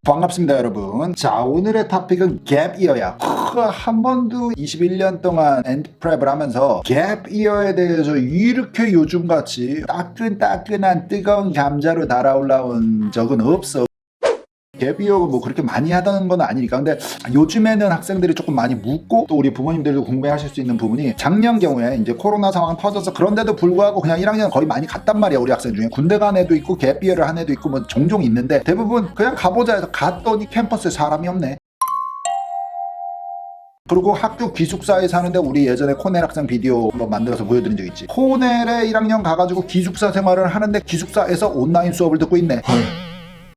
반갑습니다 여러분. 자, 오늘의 토픽은 갭이어야. 한 번도 21년 동안 엔드프랩을 하면서 갭이어에 대해서 이렇게 요즘같이 따끈따끈한 뜨거운 감자로 달아올라온 적은 없어. 갭이어가 뭐 그렇게 많이 하던 건 아니니까. 근데 요즘에는 학생들이 조금 많이 묻고 또 우리 부모님들도 궁금해하실 수 있는 부분이, 작년 경우에 이제 코로나 상황 터져서 그런데도 불구하고 그냥 1학년 거의 많이 갔단 말이야. 우리 학생 중에 군대 간 애도 있고 갭이어를 한 애도 있고 뭐 종종 있는데, 대부분 그냥 가보자 해서 갔더니 캠퍼스에 사람이 없네. 그리고 학교 기숙사에 사는데, 우리 예전에 코넬 학생 비디오 한번 만들어서 보여드린 적 있지. 코넬에 1학년 가가지고 기숙사 생활을 하는데 기숙사에서 온라인 수업을 듣고 있네.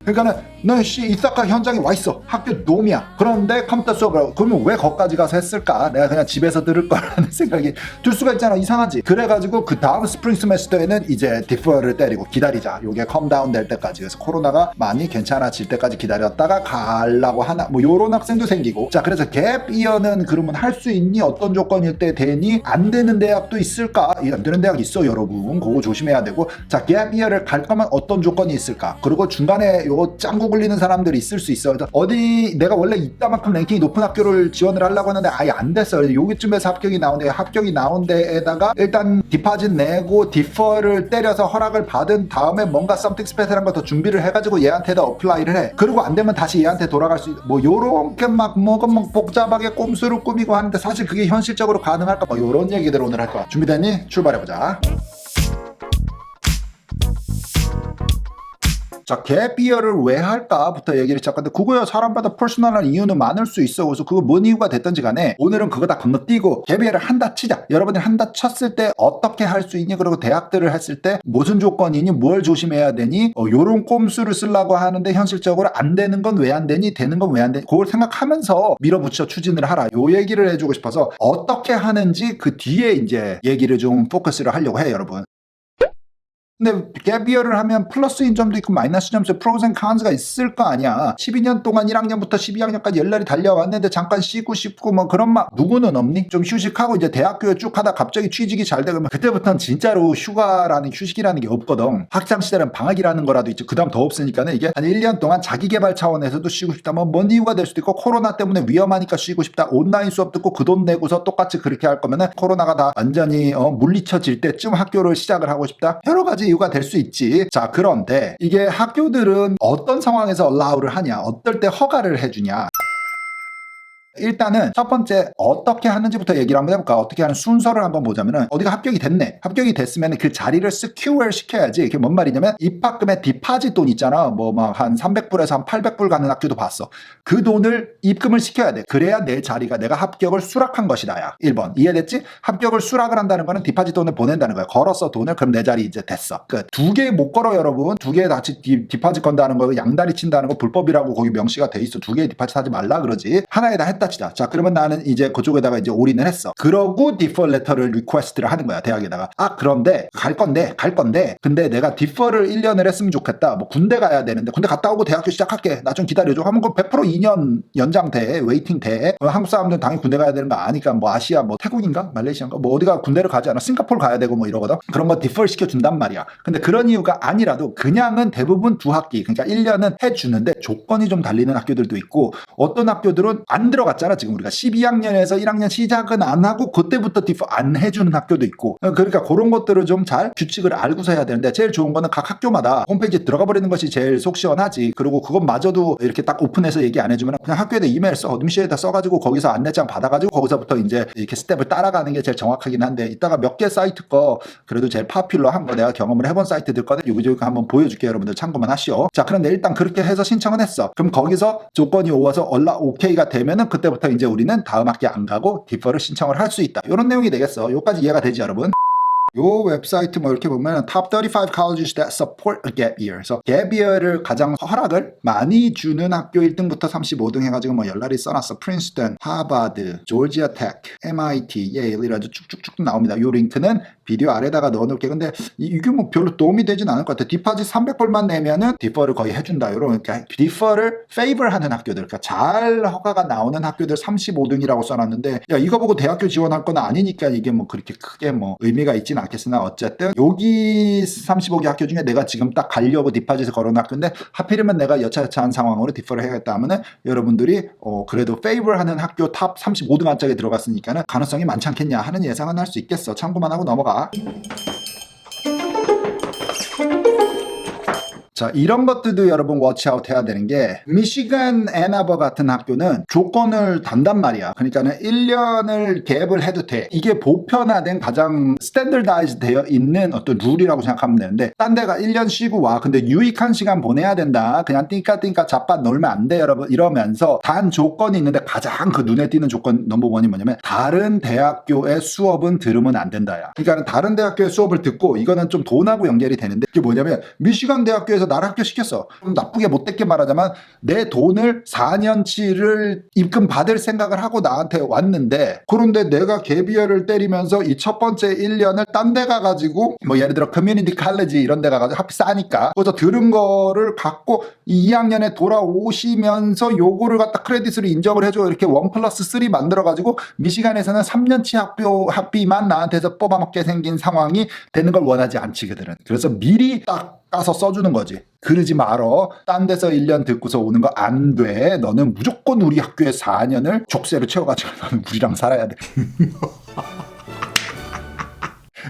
그러니까는 너 이사카 현장에 와 있어. 학교 놈이야. 그런데 컴퓨터 수업을, 그러면 왜 거기까지 가서 했을까? 내가 그냥 집에서 들을 거라는 생각이 들 수가 있잖아. 이상하지? 그래가지고 그 다음 스프링 세메스터에는 이제 디퍼를 때리고 기다리자. 요게 컴다운 될 때까지. 그래서 코로나가 많이 괜찮아질 때까지 기다렸다가 가려고 하나, 뭐 요런 학생도 생기고. 자, 그래서 갭 이어는 그러면 할 수 있니? 어떤 조건일 때 되니? 안 되는 대학도 있을까? 안 되는 대학 있어 여러분. 그거 조심해야 되고. 자, 갭 이어를 갈 거면 어떤 조건이 있을까? 그리고 중간에 요거 짱구 굴리는 사람들이 있을 수 있어. 어디 내가 원래 이따만큼 랭킹이 높은 학교를 지원을 하려고 했는데 아예 안 됐어요. 여기쯤에서 합격이 나온 데에다가 일단 디파짓 내고 디퍼를 때려서 허락을 받은 다음에 뭔가 썸띵 스페셜한 거 더 준비를 해가지고 얘한테다 어플라이를 해. 그리고 안 되면 다시 얘한테 돌아갈 수 있, 뭐 요렇게 막 뭐가 막 복잡하게 꼼수를 꾸미고 하는데, 사실 그게 현실적으로 가능할까? 뭐 요런 얘기들 오늘 할 거야. 준비됐니? 출발해보자. 자, 갭이어를 왜 할까부터 얘기를 시작하는데, 그거야 사람마다 퍼스널한 이유는 많을 수 있어. 그래서 그거 뭔 이유가 됐든지 간에 오늘은 그거 다 건너뛰고 갭이어를 한다 치자. 여러분들이 한다 쳤을 때 어떻게 할 수 있니? 그리고 대학들을 했을 때 무슨 조건이니? 뭘 조심해야 되니? 요런 꼼수를 쓰려고 하는데 현실적으로 안 되는 건 왜 안 되니? 되는 건 왜 안 되니? 그걸 생각하면서 밀어붙여 추진을 하라. 요 얘기를 해주고 싶어서 어떻게 하는지 그 뒤에 이제 얘기를 좀 포커스를 하려고 해요, 여러분. 근데 갭이어를 하면 플러스인 점도 있고 마이너스 점수, 프로스 앤 칸즈가 있을 거 아니야. 12년 동안 1학년부터 12학년까지 열날이 달려왔는데 잠깐 쉬고 싶고 뭐 그런 막 누구는 없니? 좀 휴식하고 이제 대학교에 쭉 하다 갑자기 취직이 잘 되면 그때부터는 진짜로 휴가라는, 휴식이라는 게 없거든. 학창 시절은 방학이라는 거라도 있죠. 그 다음 더 없으니까는 이게 한 1년 동안 자기 개발 차원에서도 쉬고 싶다. 뭐 뭔 이유가 될 수도 있고, 코로나 때문에 위험하니까 쉬고 싶다. 온라인 수업 듣고 그 돈 내고서 똑같이 그렇게 할 거면은 코로나가 다 완전히 물리쳐질 때쯤 학교를 시작을 하고 싶다. 여러 가지 이유가 될 수 있지. 자, 그런데 이게 학교들은 어떤 상황에서 allow를 하냐, 어떨 때 허가를 해주냐. 일단은 첫 번째 어떻게 하는지부터 얘기를 한번 해볼까. 어떻게 하는 순서를 한번 보자면은, 어디가 합격이 됐네. 합격이 됐으면 그 자리를 secure 시켜야지. 그게 뭔 말이냐면, 입학금에 디파짓 돈 있잖아. 뭐 막 한 300불에서 한 800불 가는 학교도 봤어. 그 돈을 입금을 시켜야 돼. 그래야 내 자리가, 내가 합격을 수락한 것이다. 야 1번 이해됐지? 합격을 수락을 한다는 거는 디파짓 돈을 보낸다는 거야. 걸었어 돈을. 그럼 내 자리 이제 됐어. 끝. 두 개 못 걸어 여러분. 두 개 같이 디파짓 건다는 거, 양다리 친다는 거 불법이라고 거기 명시가 돼 있어. 두 개 디파짓 하지 말라 그러지. 하나에다 했다 치자. 자, 그러면 나는 이제 그쪽에다가 이제 올인을 했어. 그러고 디퍼 레터를 리퀘스트를 하는 거야, 대학에다가. 아, 그런데 갈 건데 근데 내가 디퍼를 1년을 했으면 좋겠다. 뭐 군대 가야 되는데, 군대 갔다 오고 대학교 시작할게. 나 좀 기다려줘 하면 그 100% 2년 연장 돼. 웨이팅 돼. 한국 사람들은 당연히 군대 가야 되는 거 아니까, 뭐 아시아, 뭐 태국인가 말레이시아인가 뭐 어디가 군대를 가지 않아. 싱가포르 가야 되고 뭐 이러거든. 그런 거 디퍼를 시켜준단 말이야. 근데 그런 이유가 아니라도 그냥은 대부분 두 학기, 그러니까 1년은 해주는데 조건이 좀 달리는 학교들도 있고, 어떤 학교들은 안 들어갔잖아. 지금 우리가 12학년에서 1학년 시작은 안 하고 그때부터 디퍼 안 해주는 학교도 있고. 그러니까 그런 것들을 좀 잘 규칙을 알고서 해야 되는데, 제일 좋은 거는 각 학교마다 홈페이지에 들어가 버리는 것이 제일 속 시원하지. 그리고 그것마저도 이렇게 딱 오픈해서 얘기 안 해주면 그냥 학교에다 이메일 써, 어드미션에다 써가지고 거기서 안내장 받아가지고 거기서부터 이제 이렇게 스텝을 따라가는 게 제일 정확하긴 한데, 이따가 몇 개 사이트 거 그래도 제일 파퓰러한 거 내가 경험을 해본 사이트들 거는 여기저기 한번 보여줄게요. 여러분들 참고만 하시오. 자, 그런데 일단 그렇게 해서 신청은 했어. 그럼 거기서 조건이 오와서 오케이가 되면은 그때부터 이제 우리는 다음 학기 안 가고 디퍼를 신청을 할 수 있다. 이런 내용이 되겠어. 여기까지 이해가 되지 여러분? 요 웹사이트 뭐 이렇게 보면 Top 35 colleges that support a gap year. 그래서 gap year를 가장 허락을 많이 주는 학교 1등부터 35등 해가지고 뭐 열날이 써놨어. 프린스턴, 하버드, 조지아 텍, MIT, 예일 이라도 쭉쭉쭉 나옵니다. 요 링크는 비디오 아래다가 넣어놓을게. 근데 이게 뭐 별로 도움이 되진 않을 것 같아. 디파짓 300불만 내면은 디퍼를 거의 해준다. 그러니까 디퍼를 페이버하는 학교들, 그러니까 잘 허가가 나오는 학교들 35등이라고 써놨는데, 야 이거 보고 대학교 지원할 건 아니니까 이게 뭐 그렇게 크게 뭐 의미가 있진 않겠으나 어쨌든 여기 35개 학교 중에 내가 지금 딱 가려고 디파짓을 걸어놓은 학교인데 하필이면 내가 여차여차한 상황으로 디퍼를 해야겠다 하면은 여러분들이 그래도 페이버하는 학교 탑 35등 안짝에 들어갔으니까는 가능성이 많지 않겠냐 하는 예상은 할 수 있겠어. 참고만 하고 넘어가. 자, 이런 것들도 여러분 워치아웃 해야 되는 게, 미시간 앤아버 같은 학교는 조건을 단단 말이야. 그러니까는 1년을 갭을 해도 돼. 이게 보편화된 가장 스탠더다이즈 되어 있는 어떤 룰이라고 생각하면 되는데, 딴 데가 1년 쉬고 와. 근데 유익한 시간 보내야 된다. 그냥 띵까띵까 자빠 놀면 안 돼, 여러분. 이러면서 단 조건이 있는데 가장 그 눈에 띄는 조건 넘버원이 뭐냐면, 다른 대학교의 수업은 들으면 안 된다야. 그러니까 다른 대학교의 수업을 듣고, 이거는 좀 돈하고 연결이 되는데, 이게 뭐냐면 미시간 대학교에서 나를 합격시켰어. 좀 나쁘게 못됐게 말하자면 내 돈을 4년치를 입금 받을 생각을 하고 나한테 왔는데, 그런데 내가 갭이어를 때리면서 이 첫 번째 1년을 딴 데 가가지고 뭐 예를 들어 커뮤니티 칼리지 이런 데 가가지고 하필 싸니까 거기서 들은 거를 갖고 2학년에 돌아오시면서 요거를 갖다 크레딧으로 인정을 해줘. 이렇게 1+3 만들어가지고 미시간에서는 3년치 학비만 나한테서 뽑아먹게 생긴 상황이 되는 걸 원하지 않지 그들은. 그래서 미리 딱 까서 써주는 거지. 그러지 말어. 딴 데서 1년 듣고서 오는 거 안 돼. 너는 무조건 우리 학교에 4년을 족쇄로 채워가지고 너는 우리랑 살아야 돼.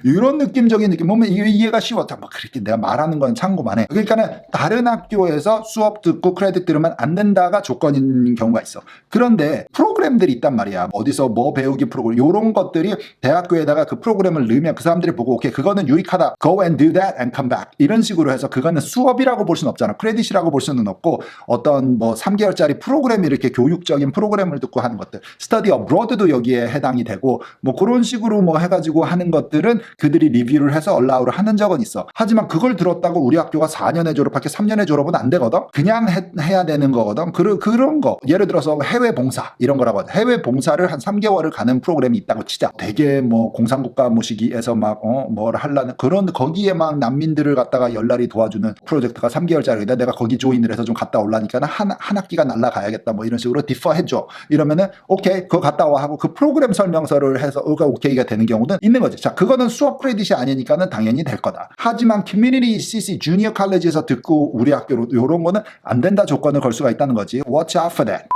이런 느낌적인 느낌 보면 이해가 쉬워. 막 그렇게 내가 말하는 건 참고만 해. 그러니까는 다른 학교에서 수업 듣고 크레딧 들으면 안 된다가 조건인 경우가 있어. 그런데 프로그램들이 있단 말이야. 어디서 뭐 배우기 프로그램 이런 것들이 대학교에다가 그 프로그램을 넣으면 그 사람들이 보고 오케이 그거는 유익하다. Go and do that and come back. 이런 식으로 해서 그거는 수업이라고 볼 수는 없잖아. 크레딧이라고 볼 수는 없고 어떤 뭐 3개월짜리 프로그램 이렇게 교육적인 프로그램을 듣고 하는 것들. 스터디 어브로드도 여기에 해당이 되고 뭐 그런 식으로 뭐 해가지고 하는 것들은 그들이 리뷰를 해서 얼라우를 하는 적은 있어. 하지만 그걸 들었다고 우리 학교가 4년에 졸업할게 3년에 졸업은 안 되거든. 그냥 해야 되는 거거든. 그런 거 예를 들어서 해외 봉사 이런 거라고 하죠. 해외 봉사를 한 3개월을 가는 프로그램이 있다고 치자. 되게 뭐 공산국가 모시기에서 막 뭘 하려는 그런 거기에 막 난민들을 갖다가 열날이 도와주는 프로젝트가 3개월짜리인데 내가 거기 조인을 해서 좀 갔다 올라니까 한 학기가 날라가야겠다 뭐 이런 식으로 디퍼 해줘. 이러면은 오케이 그거 갔다 와 하고 그 프로그램 설명서를 해서 오케이가 되는 경우는 있는 거지. 자 그거는 수업 크레딧이 아니니까는 당연히 될 거다. 하지만 커뮤니티 CC 주니어 칼리지에서 듣고 우리 학교로 이런 거는 안 된다 조건을 걸 수가 있다는 거지. Watch out for that.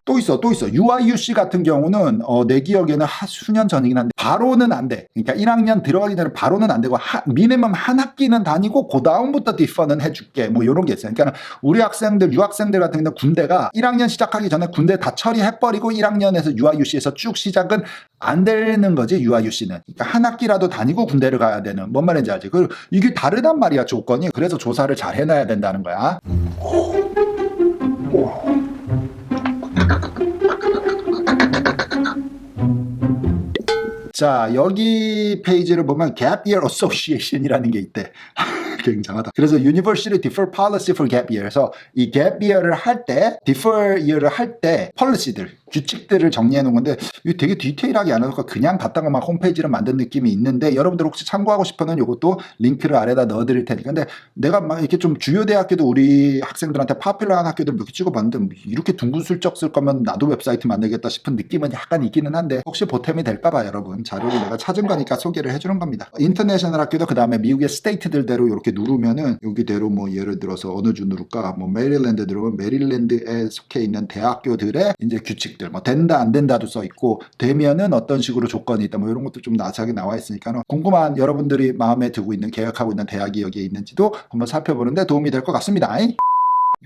또 있어. UIUC 같은 경우는 내 기억에는 수년 전이긴 한데 바로는 안 돼. 그러니까 1학년 들어가기 전에 바로는 안 되고 미니멈 한 학기는 다니고 그 다음부터 디퍼는 해줄게. 뭐 이런 게 있어요. 그러니까 우리 학생들, 유학생들 같은 경우는 군대가 1학년 시작하기 전에 군대 다 처리해버리고 1학년에서 UIUC에서 쭉 시작은 안 되는 거지 UIUC는. 그러니까 한 학기라도 다니고 군대를 가야 되는. 뭔 말인지 알지? 그리고 이게 다르단 말이야 조건이. 그래서 조사를 잘 해놔야 된다는 거야. 자 여기 페이지를 보면 Gap Year Association이라는 게 있대. 굉장하다. 그래서 University Defer Policy for Gap Year에서 이 Gap Year를 할 때, Defer Year를 할 때 폴리시들, 규칙들을 정리해 놓은 건데 이게 되게 디테일하게 안 해서 그냥 갖다가 막 홈페이지를 만든 느낌이 있는데 여러분들 혹시 참고하고 싶으면 이것도 링크를 아래다 넣어드릴 테니까. 근데 내가 막 이렇게 좀 주요 대학교도 우리 학생들한테 파퓰러한 학교들 몇 개 찍어봤는데 이렇게 둥근슬쩍 쓸 거면 나도 웹사이트 만들겠다 싶은 느낌은 약간 있기는 한데 혹시 보탬이 될까봐 여러분 자료를 내가 찾은 거니까 소개를 해주는 겁니다. 인터내셔널 학교도 그 다음에 미국의 스테이트들대로 이렇게 누르면은 여기대로 뭐 예를 들어서 어느 주 누를까 뭐 메릴랜드 들어오면 메릴랜드에 속해 있는 대학교들의 이제 규칙들 뭐 된다 안 된다도 써 있고 되면은 어떤 식으로 조건이 있다 뭐 이런 것도 좀 나중에 나와 있으니까 궁금한 여러분들이 마음에 두고 있는 계획하고 있는 대학이 여기에 있는지도 한번 살펴보는데 도움이 될 것 같습니다.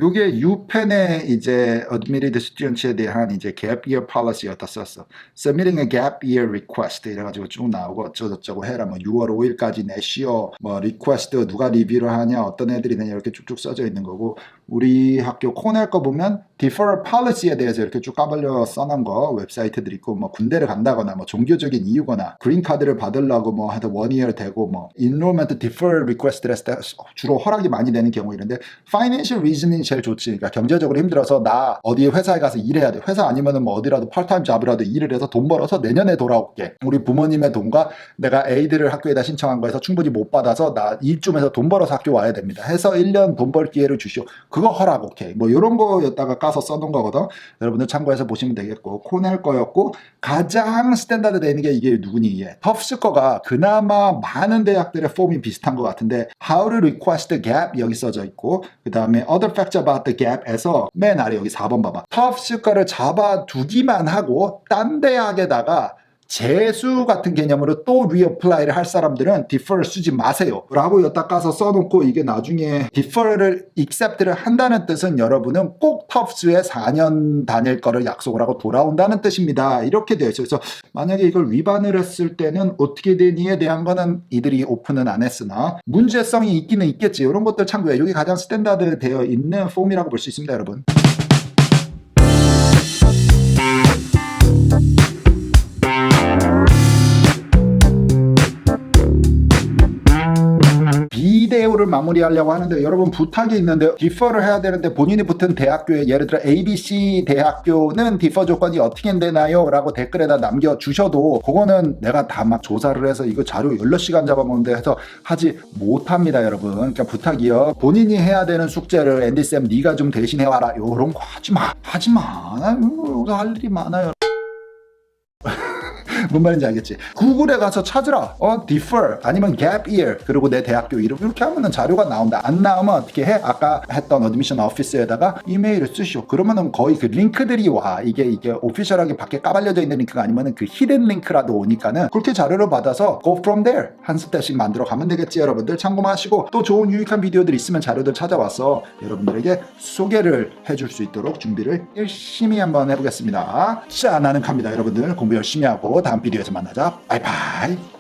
요게 유펜의 이제 admitted students에 대한 이제 gap year policy였다 썼어. Submitting a gap year request 이래가지고 쭉 나오고 어쩌고저쩌고 해라. 뭐 6월 5일까지 내쉬어. 뭐 request 누가 리뷰를 하냐 어떤 애들이 되냐 이렇게 쭉쭉 써져 있는 거고 우리 학교 코넬 거 보면 defer policy에 대해서 이렇게 쭉 까발려 써놓은 거 웹사이트들 있고 뭐 군대를 간다거나 뭐 종교적인 이유거나 그린 카드를 받으려고 뭐 하여튼 1year 되고 뭐 enrollment defer request를 했을 때 주로 허락이 많이 되는 경우 이런데 financial reason이 제일 좋지. 그러니까 경제적으로 힘들어서 나 어디 회사에 가서 일해야 돼. 회사 아니면은 뭐 어디라도 파트타임 잡으라도 일을 해서 돈 벌어서 내년에 돌아올게. 우리 부모님의 돈과 내가 에이드를 학교에다 신청한 거에서 충분히 못 받아서 나 일좀 해서 돈 벌어서 학교 와야 됩니다. 해서 1년 돈 벌 기회를 주시오. 그거 허락 오케이. 뭐 이런 거였다가 까서 써놓은 거거든. 여러분들 참고해서 보시면 되겠고 코넬 거였고 가장 스탠다드 되는 게 이게 누구니 이게 터프스 거가 그나마 많은 대학들의 폼이 비슷한 것 같은데 How to request the gap 여기 써져 있고 그 다음에 Other facts about the gap에서 맨 아래 여기 4번 봐봐. 터프스 거를 잡아두기만 하고 딴 대학에다가 재수 같은 개념으로 또 리어플라이를 할 사람들은 defer 쓰지 마세요 라고 여기다 까서 써놓고 이게 나중에 defer를 accept를 한다는 뜻은 여러분은 꼭 터프스에 4년 다닐 거를 약속을 하고 돌아온다는 뜻입니다. 이렇게 되어 있어요. 그래서 만약에 이걸 위반을 했을 때는 어떻게 되니에 대한 거는 이들이 오픈은 안 했으나 문제성이 있기는 있겠지. 이런 것들 참고해. 여기 가장 스탠다드 되어 있는 폼이라고 볼 수 있습니다, 여러분. 비대우를 마무리하려고 하는데 여러분 부탁이 있는데 디퍼를 해야 되는데 본인이 붙은 대학교에 예를 들어 ABC 대학교는 디퍼 조건이 어떻게 되나요? 라고 댓글에다 남겨주셔도 그거는 내가 다 막 조사를 해서 이거 자료 16시간 잡아먹는데 해서 하지 못합니다 여러분. 그러니까 부탁이요. 본인이 해야 되는 숙제를 앤디쌤 네가 좀 대신해와라. 요런 거 하지마 나 여기서 할 일이 많아요. 뭔 말인지 알겠지? 구글에 가서 찾으라. defer 아니면 gap year 그리고 내 대학교 이름 이렇게 하면은 자료가 나온다. 안 나오면 어떻게 해? 아까 했던 어드미션 오피스에다가 이메일을 쓰시오. 그러면은 거의 그 링크들이 와. 이게 오피셜하게 밖에 까발려져 있는 링크가 아니면은 그 히든 링크라도 오니까는 그렇게 자료를 받아서 go from there 한 스텝씩 만들어 가면 되겠지. 여러분들 참고하시고 또 좋은 유익한 비디오들 있으면 자료들 찾아와서 여러분들에게 소개를 해줄 수 있도록 준비를 열심히 한번 해보겠습니다. 자, 나는 갑니다. 여러분들 공부 열심히 하고 다음 비디오에서 만나자. 바이바이.